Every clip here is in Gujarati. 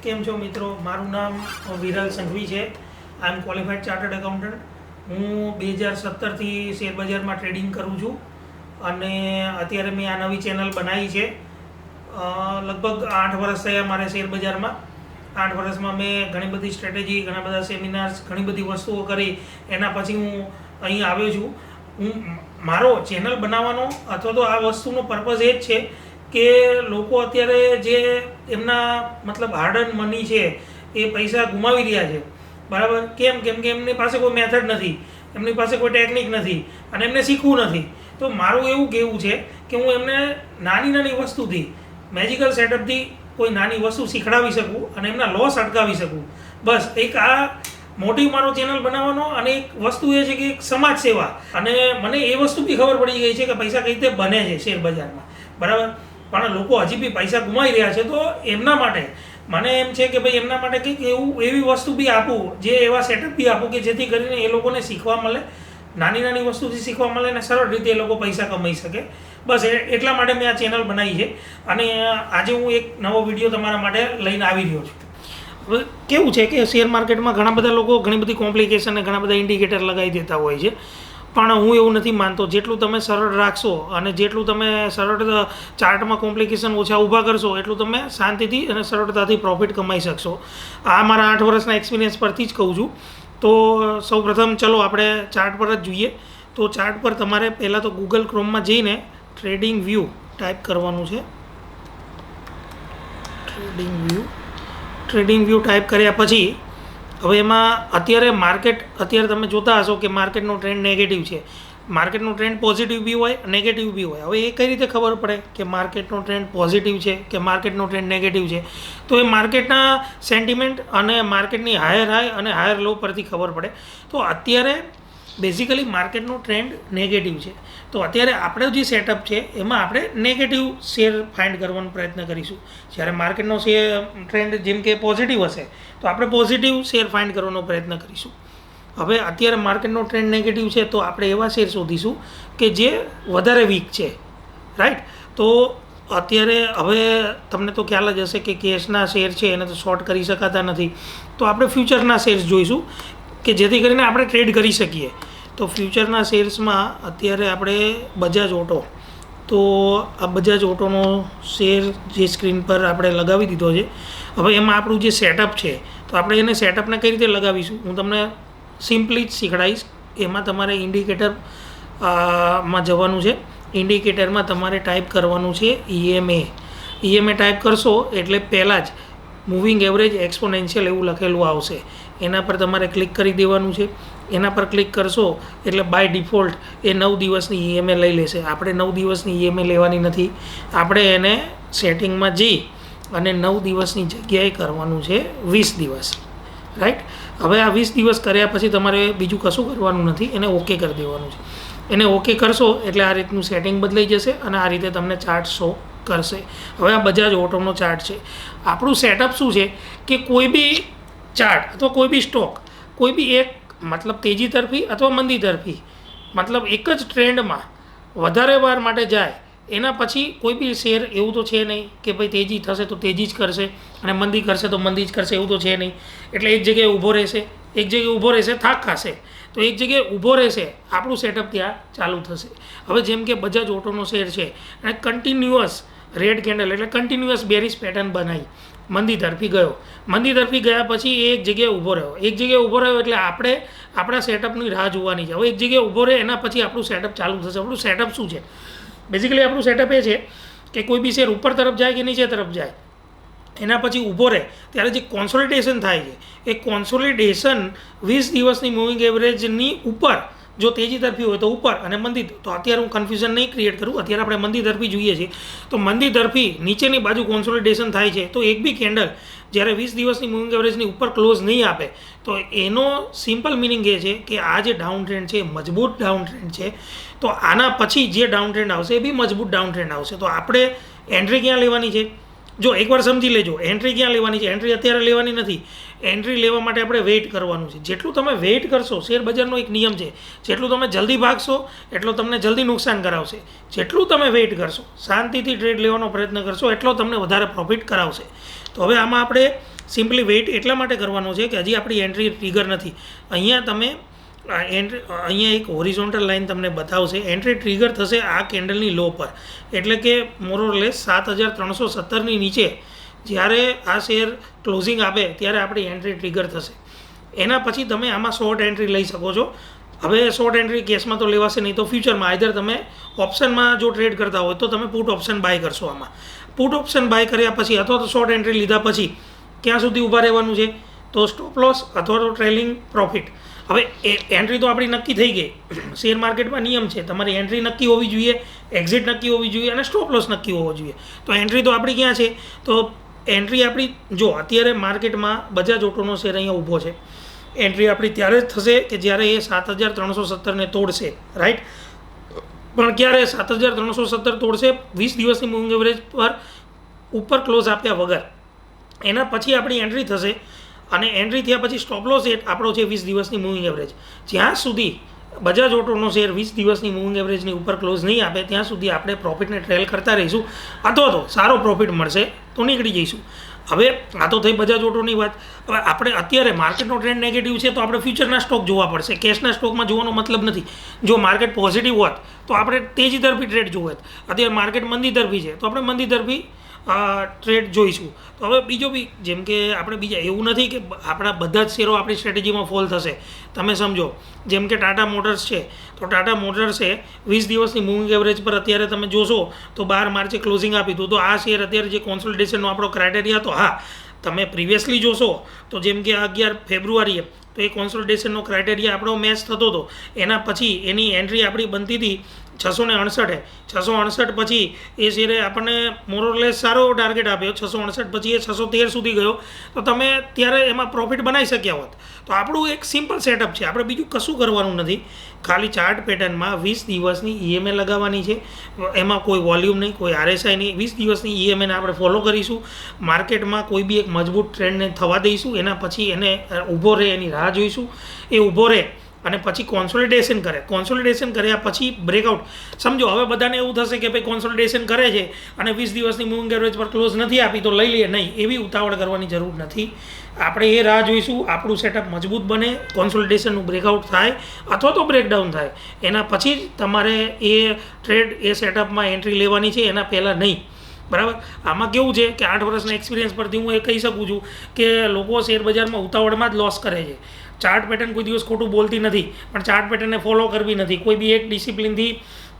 કેમ છો મિત્રો? મારું નામ વિરલ સંઘવી છે. આઈ એમ ક્વોલિફાઈડ ચાર્ટર્ડ એકાઉન્ટન્ટ. હું 2017થી શેરબજારમાં ટ્રેડિંગ કરું છું અને અત્યારે મેં આ નવી ચેનલ બનાવી છે. લગભગ 8 વર્ષ થયા મારે શેરબજારમાં. 8 વર્ષમાં મેં ઘણી બધી સ્ટ્રેટેજી, ઘણા બધા સેમિનાર્સ, ઘણી બધી વસ્તુઓ કરી. એના પછી હું અહીં આવ્યો છું. મારો ચેનલ બનાવવાનો અથવા તો આ વસ્તુનો પર્પઝ એ જ છે કે લોકો અત્યારે જે એમના મતલબ હાર્ડ અર્ન મની છે એ પૈસા ગુમાવી રહ્યા છે. બરાબર? કેમ કે એમની પાસે કોઈ મેથડ નથી, એમની પાસે કોઈ ટેકનિક નથી અને એમને શીખવું નથી. તો મારું એવું કહેવું છે કે હું એમને નાની નાની વસ્તુથી, મેજિકલ સેટઅપથી કોઈ નાની વસ્તુ શીખડાવી શકું અને એમના લોસ અટકાવી શકું. બસ એક આ મોટિવ મારો ચેનલ બનાવવાનો. અને એક વસ્તુ એ છે કે એક સમાજ સેવા. અને મને એ વસ્તુ બી ખબર પડી ગઈ છે કે પૈસા કઈ રીતે બને છે શેરબજારમાં. બરાબર? પણ લોકો હજી બી પૈસા ગુમાવી રહ્યા છે. તો એમના માટે મને એમ છે કે ભાઈ એમના માટે કંઈક એવી વસ્તુ બી આપું, જે એવા સેટઅપ બી આપું કે જેથી કરીને એ લોકોને શીખવા મળે, નાની નાની વસ્તુથી શીખવા મળે અને સરળ રીતે એ લોકો પૈસા કમાઈ શકે. બસ એટલા માટે મેં આ ચેનલ બનાવી છે. અને આજે હું એક નવો વિડીયો તમારા માટે લઈને આવી રહ્યો છું. હવે કેવું છે કે શેર માર્કેટમાં ઘણા બધા લોકો ઘણી બધી કોમ્પ્લિકેશન અને ઘણા બધા ઇન્ડિકેટર લગાવી દેતા હોય છે. પણ હું એવું નથી માનતો. જેટલું તમે સરળ રાખશો અને જેટલું તમે સરળ ચાર્ટમાં કોમ્પ્લિકેશન ઓછા ઊભા કરશો, એટલું તમે શાંતિથી અને સરળતાથી પ્રોફિટ કમાઈ શકશો. આ મારા 8 વર્ષના એક્સપિરિયન્સ પરથી જ કહું છું. તો સૌપ્રથમ ચલો આપણે ચાર્ટ પર જ જોઈએ. તો ચાર્ટ પર તમારે પહેલાં તો ગૂગલ ક્રોમમાં જઈને ટ્રેડિંગ વ્યૂ ટાઈપ કરવાનું છે. ટ્રેડિંગ વ્યૂ ટાઈપ કર્યા પછી હવે એમાં અત્યારે તમે જોતા હશો કે માર્કેટનો ટ્રેન્ડ નેગેટિવ છે. માર્કેટનો ટ્રેન્ડ પોઝિટિવ બી હોય, નેગેટિવ બી હોય. હવે એ કઈ રીતે ખબર પડે કે માર્કેટનો ટ્રેન્ડ પોઝિટિવ છે કે માર્કેટનો ટ્રેન્ડ નેગેટિવ છે? તો એ માર્કેટના સેન્ટિમેન્ટ અને માર્કેટની હાયર હાઈ અને હાયર લો પરથી ખબર પડે. તો અત્યારે બેઝિકલી માર્કેટનો ટ્રેન્ડ નેગેટિવ છે. તો અત્યારે આપણો જે સેટઅપ છે એમાં આપણે નેગેટિવ શેર ફાઇન્ડ કરવાનો પ્રયત્ન કરીશું. જ્યારે માર્કેટનો ટ્રેન્ડ જેમ કે પોઝિટિવ હશે તો આપણે પોઝિટિવ શેર ફાઇન્ડ કરવાનો પ્રયત્ન કરીશું. હવે અત્યારે માર્કેટનો ટ્રેન્ડ નેગેટિવ છે તો આપણે એવા શેર શોધીશું કે જે વધારે વીક છે. રાઈટ? તો અત્યારે હવે તમને તો ખ્યાલ જ હશે કે કેશના શેર છે એને તો શોર્ટ કરી શકાતા નથી. તો આપણે ફ્યુચરના શેર્સ જોઈશું કે જેથી કરીને આપણે ટ્રેડ કરી શકીએ. તો ફ્યુચરના શેર્સમાં અત્યારે આપણે બજાજ ઓટો, તો આ બજાજ ઓટોનો શેર જે સ્ક્રીન પર આપણે લગાવી દીધો છે. હવે એમાં આપણું જે સેટઅપ છે તો આપણે એને સેટઅપને કઈ રીતે લગાવીશું હું તમને સિમ્પલી જ શીખડાવીશ. એમાં તમારે ઇન્ડિકેટર માં જવાનું છે. ઇન્ડિકેટરમાં તમારે ટાઈપ કરવાનું છે EMA ટાઈપ કરશો એટલે પહેલાં જ મૂવિંગ એવરેજ એક્સપોનેન્શિયલ એવું લખેલું આવશે. એના પર તમારે ક્લિક કરી દેવાનું છે. એના પર ક્લિક કરશો એટલે બાય ડિફોલ્ટ એ 9 દિવસની EMA લઈ લેશે. આપણે 9 દિવસની EMA લેવાની નથી. આપણે એને સેટિંગમાં જઈ અને 9 દિવસની જગ્યાએ કરવાનું છે 20 દિવસ. રાઈટ? હવે આ 20 દિવસ કર્યા પછી તમારે બીજું કશું કરવાનું નથી. એને ઓકે કરી દેવાનું છે. એને ઓકે કરશો એટલે આ રીતનું સેટિંગ બદલાઈ જશે અને આ રીતે તમને ચાર્ટ શો કરશે. હવે આ બજાજ ઓટોનો ચાર્ટ છે. આપણું સેટઅપ શું છે કે કોઈ બી ચાર્ટ અથવા કોઈ બી સ્ટોક, કોઈ બી એક મતલબ તેજી તરફી અથવા મંદી તરફી, મતલબ એક જ ટ્રેન્ડમાં વધારે વાર માટે જાય એના પછી કોઈ બી શેર એવું તો છે નહીં કે ભાઈ તેજી થશે તો તેજી જ કરશે અને મંદી કરશે તો મંદી જ કરશે, એવું તો છે નહીં. એટલે એક જગ્યાએ ઊભો રહેશે, થાક ખાશે તો એક જગ્યાએ ઊભો રહેશે. આપણું સેટઅપ ત્યાં ચાલુ થશે. હવે જેમ કે બજાજ ઓટોનો શેર છે અને કન્ટિન્યુઅસ રેડ કેન્ડલ એટલે કન્ટિન્યુઅસ બેરિશ પેટર્ન બનાવી મંદી તરફી ગયો. મંદી તરફી ગયા પછી એ એક જગ્યાએ ઊભો રહ્યો. એટલે આપણે આપણા સેટઅપની રાહ જોવાની છે. હવે એક જગ્યાએ ઊભો રહે એના પછી આપણું સેટઅપ ચાલુ થશે. આપણું સેટઅપ શું છે? બેઝિકલી આપણું સેટઅપ એ છે કે કોઈ બી શેર ઉપર તરફ જાય કે નીચે તરફ જાય એના પછી ઊભો રહે ત્યારે જે કોન્સોલિડેશન થાય છે એ કોન્સોલિડેશન 20 દિવસની મૂવિંગ એવરેજની ઉપર, જો તેજી તરફી હોય તો ઉપર અને મંદી, તો અત્યારે હું કન્ફ્યુઝન નહીં ક્રિએટ કરું. અત્યારે આપણે મંદી તરફી જોઈએ છીએ. તો મંદી તરફી નીચેની બાજુ કોન્સોલિડેશન થાય છે તો એક બી કેન્ડલ જ્યારે 20 દિવસની મૂવિંગ એવરેજની ઉપર ક્લોઝ નહીં આપે તો એનો સિમ્પલ મિનિંગ એ છે કે આ જે ડાઉન ટ્રેન્ડ છે મજબૂત ડાઉન ટ્રેન્ડ છે. તો આના પછી જે ડાઉન ટ્રેન્ડ આવશે એ બી મજબૂત ડાઉન ટ્રેન્ડ આવશે. તો આપણે એન્ટ્રી ક્યાં લેવાની છે? જો એકવાર સમજી લેજો, એન્ટ્રી ક્યાં લેવાની છે? એન્ટ્રી અત્યારે લેવાની નથી. એન્ટ્રી લેવા માટે આપણે વેઇટ કરવાનું છે. જેટલું તમે વેઇટ કરશો, શેર બજારનો એક નિયમ છે, જેટલું તમે જલ્દી ભાગશો એટલો તમને જલ્દી નુકસાન કરાવશે. જેટલું તમે વેઇટ કરશો, શાંતિથી ટ્રેડ લેવાનો પ્રયત્ન કરશો એટલો તમને વધારે પ્રોફિટ કરાવશે. તો હવે આમાં આપણે સિમ્પલી વેઇટ એટલા માટે કરવાનો છે કે હજી આપણી એન્ટ્રી ટ્રિગર નથી. અહીંયા તમે અહીંયા એક હોરિઝોન્ટલ લાઇન તમને બતાવશે. એન્ટ્રી ટ્રિગર થશે આ કેન્ડલની લો પર, એટલે કે મોરઓરલેસ 7317ની નીચે જ્યારે આ શેર ક્લોઝિંગ આપે ત્યારે આપણી એન્ટ્રી ટ્રિગર થશે. એના પછી તમે આમાં શોર્ટ એન્ટ્રી લઈ શકો છો. હવે શોર્ટ એન્ટ્રી કેસમાં તો લેવાશે નહીં, તો ફ્યુચરમાં આઈધર તમે ઓપ્શનમાં જો ટ્રેડ કરતા હોય તો તમે પુટ ઓપ્શન બાય કરશો. આમાં પુટ ઓપ્શન બાય કર્યા પછી અથવા તો શોર્ટ એન્ટ્રી લીધા પછી ક્યાં સુધી ઊભા રહેવાનું છે, તો સ્ટોપ લોસ અથવા તો ટ્રેલિંગ પ્રોફિટ. હવે એન્ટ્રી તો આપણી નક્કી થઈ ગઈ. શેર માર્કેટમાં નિયમ છે તમારી એન્ટ્રી નક્કી હોવી જોઈએ, એક્ઝિટ નક્કી હોવી જોઈએ અને સ્ટોપ લોસ નક્કી હોવો જોઈએ. તો એન્ટ્રી તો આપણી ક્યાં છે, તો એન્ટ્રી આપણી જો અત્યારે માર્કેટમાં બજાજ ઓટોનો શેર અહીંયા ઊભો છે. એન્ટ્રી આપણી ત્યારે જ થશે કે જ્યારે એ 7317ને તોડશે, રાઈટ. પણ ક્યારે 7317 તોડશે, 20 દિવસની મૂવિંગ એવરેજ પર ઉપર ક્લોઝ આપ્યા વગર. એના પછી આપણી એન્ટ્રી થશે અને એન્ટ્રી થયા પછી સ્ટોપ લોસ આપણો છે 20 દિવસની મૂવિંગ એવરેજ. જ્યાં સુધી બજાજ ઓટોનો શેર 20 દિવસની મૂવિંગ એવરેજની ઉપર ક્લોઝ નહીં આપે ત્યાં સુધી આપણે પ્રોફિટને ટ્રેલ કરતા રહીશું, અથવા તો સારો પ્રોફિટ મળશે તો નીકળી જઈશું. હવે આ તો થઈ બજાજ ઓટોની વાત. હવે આપણે અત્યારે માર્કેટનો ટ્રેન્ડ નેગેટિવ છે તો આપણે ફ્યુચરના સ્ટોક જોવા પડશે. કેશના સ્ટોકમાં જોવાનો મતલબ નથી. જો માર્કેટ પોઝિટિવ હોત તો આપણે તેજી તરફી ટ્રેડ જોવે. અત્યારે માર્કેટ મંદી તરફી છે તો આપણે મંદી તરફી ટ્રેડ જોઈશું. તો હવે બીજો બી જેમ કે આપણે બીજા એવું નથી કે આપણા બધા જ શેરો આપણી સ્ટ્રેટેજીમાં ફોલ થશે. તમે સમજો જેમ કે ટાટા મોટર્સ છે તો ટાટા મોટર્સે 20 દિવસની મૂવિંગ એવરેજ પર અત્યારે તમે જોશો તો 12 માર્ચે ક્લોઝિંગ આપી હતું. તો આ શેર અત્યારે જે કોન્સોલિડેશનનો આપણો ક્રાઇટેરિયા હતો, હા તમે પ્રિવિયસલી જોશો તો જેમ કે 11 ફેબ્રુઆરીએ તો એ કોન્સોલિડેશનનો ક્રાઇટેરિયા આપણો મેચ થતો હતો. એના પછી એની એન્ટ્રી આપણી બનતી હતી 669. 668 પછી એ શેરે આપણને મોરઓરલેસ સારો ટાર્ગેટ આપ્યો. 668 પછી એ 613 સુધી ગયો તો તમે ત્યારે એમાં પ્રોફિટ બનાવી શક્યા હોત. તો આપણું એક સિમ્પલ સેટઅપ છે, આપણે બીજું કશું કરવાનું નથી. ખાલી ચાર્ટ પેટર્નમાં 20 દિવસની ઈએમએ લગાવવાની છે. એમાં કોઈ વોલ્યુમ નહીં, કોઈ આરએસઆઈ નહીં. 20 દિવસની ઈએમએને આપણે ફોલો કરીશું. માર્કેટમાં કોઈ બી એક મજબૂત ટ્રેન્ડને થવા દઈશું. એના પછી એને ઊભો રહે એની રાહ જોઈશું. એ ઊભો રહે અને પછી કોન્સોલિડેશન કરે. કોન્સોલિડેશન કર્યા પછી બ્રેકઆઉટ. સમજો હવે બધાને એવું થશે કે ભાઈ કોન્સોલિડેશન કરે છે અને 20 દિવસની મૂવિંગ એવરેજ પર ક્લોઝ નથી આપી તો લઈ લઈએ. નહીં, એવી ઉતાવળ કરવાની જરૂર નથી. આપણે એ રાહ જોઈશું આપણું સેટઅપ મજબૂત બને, કોન્સોલિડેશનનું બ્રેકઆઉટ થાય અથવા તો બ્રેકડાઉન થાય. એના પછી જ તમારે એ ટ્રેડ એ સેટઅપમાં એન્ટ્રી લેવાની છે, એના પહેલાં નહીં. બરાબર. આમાં કેવું છે કે 8 વર્ષના એક્સપિરિયન્સ પરથી હું એ કહી શકું છું કે લોકો શેર બજારમાં ઉતાવળમાં જ લોસ કરે છે. ચાર્ટ પેટર્ન કોઈ દિવસ ખોટું બોલતી નથી, પણ ચાર્ટ પેટર્નને ફોલો કરવી નથી. કોઈ બી એક ડિસિપ્લિનથી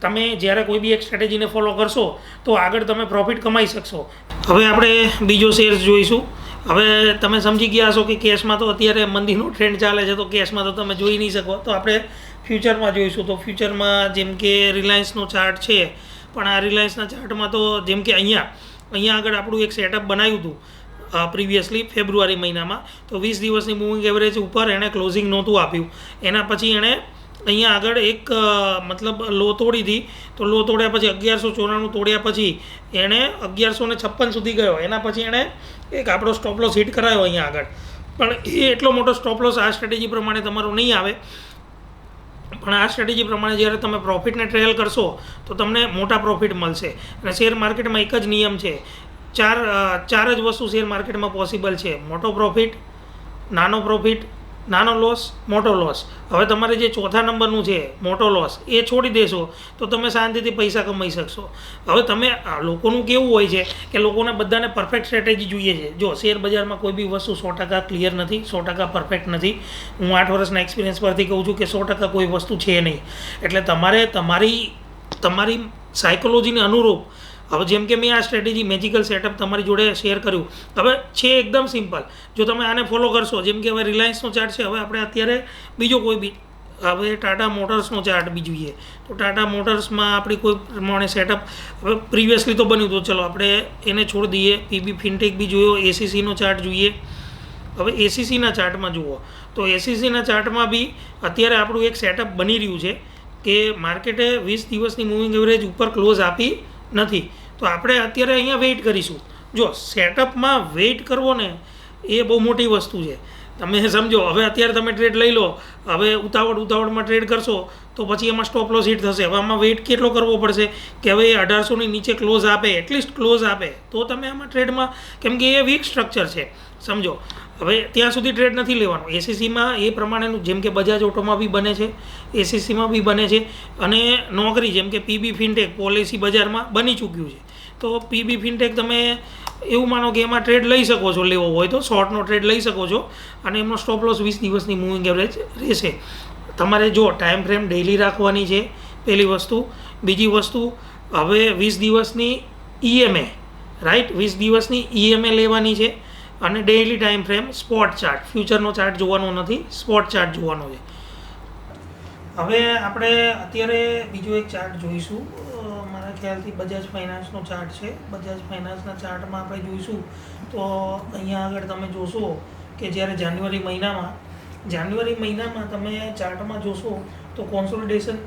તમે જ્યારે કોઈ બી એક સ્ટ્રેટેજીને ફોલો કરશો તો આગળ તમે પ્રોફિટ કમાઈ શકશો. હવે આપણે બીજો શેર જોઈશું. હવે તમે સમજી ગયા હશો કે કેશમાં તો અત્યારે મંદીનો ટ્રેન્ડ ચાલે છે તો કેશમાં તો તમે જોઈ નહીં શકો. તો આપણે ફ્યુચરમાં જોઈશું. તો ફ્યુચરમાં જેમ કે રિલાયન્સનો ચાર્ટ છે, પણ આ રિલાયન્સના ચાર્ટમાં તો જેમ કે અહીંયા આગળ આપણું એક સેટઅપ બનાવ્યું હતું પ્રિવિયસલી ફેબ્રુઆરી મહિનામાં. તો 20 દિવસની મૂવિંગ એવરેજ ઉપર એણે ક્લોઝિંગ નહોતું આપ્યું. એના પછી એણે અહીંયા આગળ એક મતલબ લો તોડી હતી. તો લો તોડ્યા પછી 1194 તોડ્યા પછી એણે 1156 સુધી ગયો. એના પછી એણે એક આપણો સ્ટોપ લોસ હિટ કરાયો અહીંયા આગળ. પણ એ એટલો મોટો સ્ટોપ લોસ આ સ્ટ્રેટેજી પ્રમાણે તમારો નહીં આવે. પણ આ સ્ટ્રેટેજી પ્રમાણે જ્યારે તમે પ્રોફિટને ટ્રેલ કરશો તો તમને મોટા પ્રોફિટ મળશે. અને શેર માર્કેટમાં એક જ નિયમ છે, ચાર જ વસ્તુ શેર માર્કેટમાં પોસિબલ છે: મોટો પ્રોફિટ, નાનો લોસ, મોટો લોસ. હવે તમારે જે ચોથા નંબરનું છે મોટો લોસ એ છોડી દેશો તો તમે શાંતિથી પૈસા કમાઈ શકશો. હવે તમે લોકોનું કેવું હોય છે કે લોકોને બધાને પરફેક્ટ સ્ટ્રેટેજી જોઈએ છે. જો શેર બજારમાં કોઈ બી વસ્તુ 100% ક્લિયર નથી, 100% પરફેક્ટ નથી. હું 8 વર્ષના એક્સપિરિયન્સ પરથી કહું છું કે 100% કોઈ વસ્તુ છે નહીં. એટલે તમારે તમારી સાયકોલોજીને અનુરૂપ, હવે જેમ કે મેં આ સ્ટ્રેટેજી મેજિકલ સેટઅપ તમારી જોડે શેર કર્યું, હવે છે એકદમ સિમ્પલ. જો તમે આને ફોલો કરશો, જેમ કે હવે રિલાયન્સનો ચાર્ટ છે, હવે આપણે અત્યારે બીજો કોઈ બી હવે ટાટા મોટર્સનો ચાર્ટ બી જોઈએ. તો ટાટા મોટર્સમાં આપણી કોઈ પ્રમાણે સેટઅપ હવે પ્રિવિયસલી તો બન્યું હતું, ચલો આપણે એને છોડી દઈએ. પીબી ફિનટેક બી જોયો, એસીસીનો ચાર્ટ જોઈએ. હવે એસીસીના ચાર્ટમાં જુઓ તો એસીસીના ચાર્ટમાં બી અત્યારે આપણું એક સેટઅપ બની રહ્યું છે કે માર્કેટે 20 દિવસની મૂવિંગ એવરેજ ઉપર ક્લોઝ આપી નથી. તો આપણે અત્યારે અહીંયા વેઇટ કરીશું. જો સેટઅપમાં વેઇટ કરવો ને એ બહુ મોટી વસ્તુ છે. તમે સમજો હવે અત્યારે તમે ટ્રેડ લઈ લો, હવે ઉતાવળમાં ટ્રેડ કરશો તો પછી એમાં સ્ટોપ લોસ હિટ થશે. હવે આમાં વેઇટ કેટલો કરવો પડશે કે હવે 1800ની નીચે ક્લોઝ આપે, એટલીસ્ટ ક્લોઝ આપે તો તમે આમાં ટ્રેડમાં, કેમ કે એ વીક સ્ટ્રક્ચર છે સમજો. હવે ત્યાં સુધી ટ્રેડ નથી લેવાનો. એસીસીમાં એ પ્રમાણેનું, જેમ કે બજાજ ઓટોમાં બી બને છે, એસીસીમાં બી બને છે, અને નોકરી જેમ કે પીબી ફિનટેક પોલિસી બજારમાં બની ચૂક્યું છે. તો પીબી ફિનટેક તમે એવું માનો કે એમાં ટ્રેડ લઈ શકો છો, લેવો હોય તો શોર્ટનો ટ્રેડ લઈ શકો છો, અને એમનો સ્ટોપ લોસ 20 દિવસની મૂવિંગ એવરેજ રહેશે. તમારે જો ટાઈમ ફ્રેમ ડેઇલી રાખવાની છે પહેલી વસ્તુ. બીજી વસ્તુ, હવે 20 દિવસની ઈએમએ, રાઈટ, 20 દિવસની ઈએમએ લેવાની છે, અને daily time frame spot chart, ફ્યુચરનો ચાર્ટ જોવાનો નથી, સ્પોટ ચાર્ટ જોવાનો છે. હવે આપણે અત્યારે બીજો એક ચાર્ટ જોઈશું. મારા ખ્યાલથી બજાજ ફાઇનાન્સનો ચાર્ટ છે. બજાજ ફાઇનાન્સના ચાર્ટમાં આપણે જોઈશું તો અહીંયા આગળ તમે જોશો કે જ્યારે જાન્યુઆરી મહિનામાં તમે ચાર્ટમાં જોશો તો કોન્સોલિડેશન,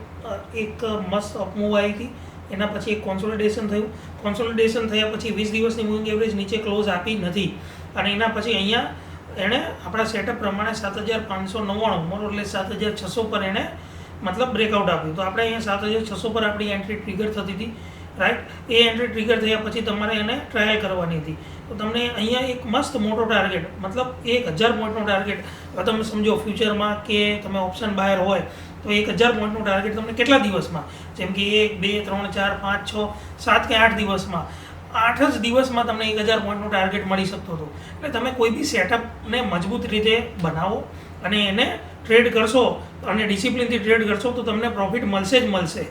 એક મસ્ત અપમૂવ આવી હતી, એના પછી એક કોન્સોલિડેશન થયું. કોન્સોલિડેશન થયા પછી 20 દિવસની મૂવિંગ એવરેજ નીચે ક્લોઝ આપી નથી, અને એના પછી અહીંયા એણે આપણા સેટઅપ પ્રમાણે 7599 મોર ઓર લેસ 7600 પર એણે મતલબ બ્રેકઆઉટ આપ્યું. તો આપણે અહીંયા 7600 પર આપણી એન્ટ્રી ટ્રિગર થતી હતી, રાઈટ. એ એન્ટ્રી ટ્રિગર થયા પછી તમારે એને ટ્રાયલ કરવાની હતી. તો તમને અહીંયા એક મસ્ત મોટો ટાર્ગેટ, મતલબ 1000 પોઈન્ટનો ટાર્ગેટ, તમે સમજો ફ્યુચરમાં કે તમે ઓપ્શન બાયર હોય તો 1000 પોઈન્ટનું ટાર્ગેટ તમને કેટલા દિવસમાં, જેમ કે 1 2 3 4 5 6 7 કે 8 દિવસમાં, 8 જ દિવસમાં તમને 1000 પોઈન્ટનું ટાર્ગેટ મળી શકતો હતો. એટલે તમે કોઈ બી સેટઅપને મજબૂત રીતે બનાવો અને એને ટ્રેડ કરશો અને ડિસિપ્લિનથી ટ્રેડ કરશો તો તમને પ્રોફિટ મળશે જ મળશે.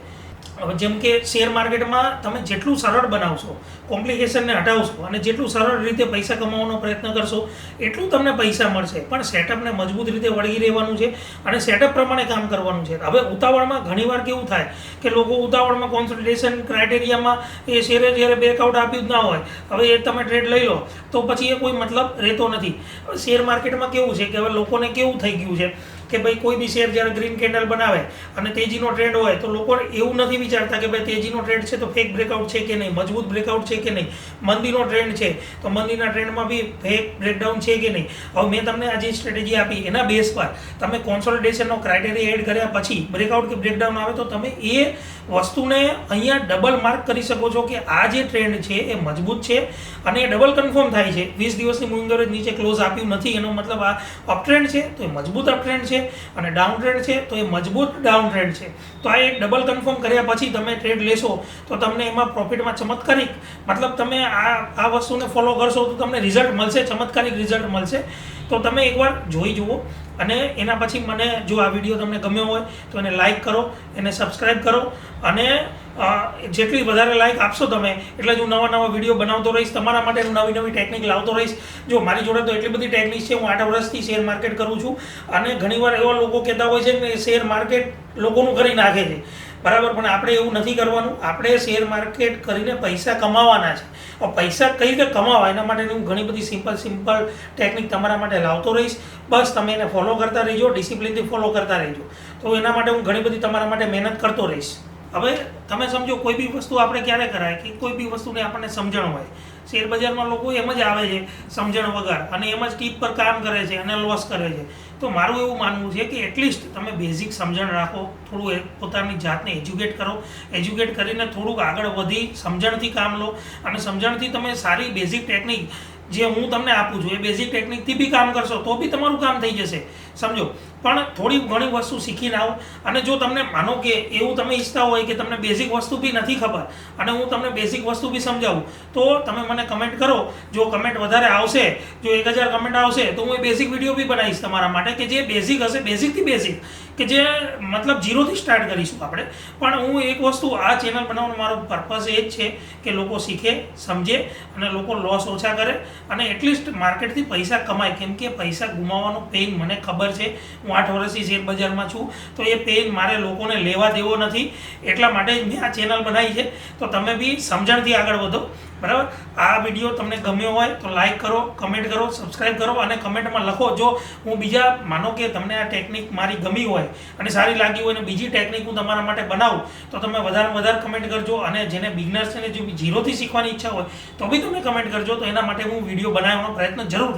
હવે જેમ કે શેર માર્કેટમાં તમે જેટલું સરળ બનાવશો, કોમ્પ્લિકેશનને હટાવશો, અને જેટલું સરળ રીતે પૈસા કમાવાનો પ્રયત્ન કરશો એટલું તમને પૈસા મળશે. પણ સેટઅપને મજબૂત રીતે વળગી રહેવાનું છે અને સેટઅપ પ્રમાણે કામ કરવાનું છે. હવે ઉતાવળમાં ઘણીવાર કેવું થાય કે લોકો ઉતાવળમાં કોન્સોલિડેશન ક્રાઇટેરિયામાં એ શેરે જ્યારે બ્રેકઆઉટ આપ્યું જ ના હોય, હવે એ તમે ટ્રેડ લઈ લો તો પછી એ કોઈ મતલબ રહેતો નથી. હવે શેર માર્કેટમાં કેવું છે કે હવે લોકોને કેવું થઈ ગયું છે કે ભાઈ કોઈ બી શેર જ્યારે ગ્રીન કેન્ડલ બનાવે અને તેજીનો ટ્રેન્ડ હોય તો લોકો એવું નથી વિચારતા કે ભાઈ તેજીનો ટ્રેન્ડ છે તો ફેક બ્રેકઆઉટ છે કે નહીં, મજબૂત બ્રેકઆઉટ છે કે નહીં, મંદીનો ટ્રેન્ડ છે તો મંદીના ટ્રેન્ડમાં બી ફેક બ્રેકડાઉન છે કે નહીં. હવે મેં તમને આ જે સ્ટ્રેટેજી આપી એના બેઝ પર તમે કોન્સોલિડેશનનો ક્રાઇટેરિયા એડ કર્યા પછી બ્રેકઆઉટ કે બ્રેકડાઉન આવે તો તમે એ વસ્તુને અહીંયા ડબલ માર્ક કરી શકો છો કે આ જે ટ્રેન્ડ છે એ મજબૂત છે અને એ ડબલ કન્ફર્મ થાય છે. 20 દિવસની મૂવિંગ એવરેજ નીચે ક્લોઝ આપ્યું નથી, એનો મતલબ આ અપ ટ્રેન્ડ છે તો એ મજબૂત અપ ટ્રેન્ડ છે, અને ડાઉન ટ્રેન્ડ છે તો એ મજબૂત ડાઉન ટ્રેન્ડ છે. તો આ એક ડબલ કન્ફર્મ કર્યા પછી તમે ટ્રેડ લેશો તો તમને એમાં પ્રોફિટમાં ચમત્કારિક, મતલબ તમે આ વસ્તુને ફોલો કરશો તો તમને રિઝલ્ટ મળશે, ચમત્કારિક રિઝલ્ટ મળશે. તો તમે એકવાર જોઈ જુઓ, અને એના પછી મને જો આ વિડીયો તમને ગમ્યો હોય તો એને લાઇક કરો, એને સબસ્ક્રાઈબ કરો, અને જેટલી વધારે લાઇક આપશો તમે એટલે જ હું નવા વિડીયો બનાવતો રહીશ, તમારા માટે હું નવી ટેકનિક લાવતો રહીશ. જો મારી જોડે તો એટલી બધી ટેકનિક છે, હું 8 વર્ષથી શેર માર્કેટ કરું છું, અને ઘણીવાર એવા લોકો કહેતા હોય છે કે શેર માર્કેટ લોકોનું કરી નાખે છે, બરાબર, પણ આપણે એવું નથી કરવાનું. આપણે શેર માર્કેટ કરીને પૈસા કમાવાના છે. પૈસા કઈ રીતે કમાવા એના માટે હું ઘણી બધી સિમ્પલ ટેકનિક તમારા માટે લાવતો રહીશ. બસ તમે એને ફોલો કરતા રહેજો, ડિસિપ્લિનથી ફોલો કરતા રહેજો. તો એના માટે હું ઘણી બધી તમારા માટે મહેનત કરતો રહીશ. હવે તમે સમજો કોઈ બી વસ્તુ આપણે ક્યારે કરાય કે કોઈ બી વસ્તુને આપણને સમજણ હોય. શેર બજારમાં લોકો એમ જ આવે છે સમજણ વગર, અને એમ જ ટીપ પર કામ કરે છે અને લોસ કરે છે. તો મારું એવું માનવું છે કે એટલીસ્ટ તમે બેઝિક સમજણ રાખો, થોડું પોતાની જાતને એજ્યુકેટ કરો, એજ્યુકેટ કરીને થોડુંક આગળ વધી સમજણથી કામ લો, અને સમજણથી તમે સારી બેઝિક ટેકનિક જે હું તમને આપું છું એ બેઝિક ટેકનિકથી બી કામ કરશો તો બી તમારું કામ થઈ જશે, સમજો. પણ થોડી ઘણી વસ્તુ શીખીને આવો. અને જો તમને માનો કે એવું તમે ઈચ્છતા હોય કે તમને બેઝિક વસ્તુ બી નથી ખબર અને હું તમને બેઝિક વસ્તુ બી સમજાવું તો તમે મને કમેન્ટ કરો. જો કમેન્ટ વધારે આવશે, જો 1000 કમેન્ટ આવશે તો હું એ બેઝિક વિડીયો બી બનાવીશ તમારા માટે કે જે બેઝિક હશે, બેઝિકથી બેઝિક, કે જે મતલબ ઝીરોથી સ્ટાર્ટ કરીશું આપણે. પણ હું એક વસ્તુ, આ ચેનલ બનાવવાનો મારો પર્પઝ એ જ છે કે લોકો શીખે, સમજે અને લોકો લોસ ઓછા કરે અને એટલીસ્ટ માર્કેટથી પૈસા કમાય. કેમ કે પૈસા ગુમાવવાનો પેઇન મને ખબર છે, હું 8 વર્ષથી શેર બજારમાં છું, તો એ પેઇન મારે લોકોને લેવા દેવો નથી. એટલા માટે જ મેં આ ચેનલ બનાવી છે. તો તમે બી સમજણથી આગળ વધો, બરાબર. આ વિડીયો તમને ગમ્યો હોય તો લાઇક કરો, કમેન્ટ કરો, સબસ્ક્રાઈબ કરો, અને કમેન્ટમાં લખો જો હું બીજા, માનો કે તમને આ ટેકનિક મારી ગમી હોય અને સારી લાગી હોય અને બીજી ટેકનિક હું તમારા માટે બનાવું તો તમે વધારે કમેન્ટ કરજો. અને જેને બિગનર્સ છે ને જે ઝીરોથી શીખવાની ઈચ્છા હોય તો બી તમે કમેન્ટ કરજો. તો એના માટે હું વિડીયો બનાવવાનો પ્રયત્ન જરૂર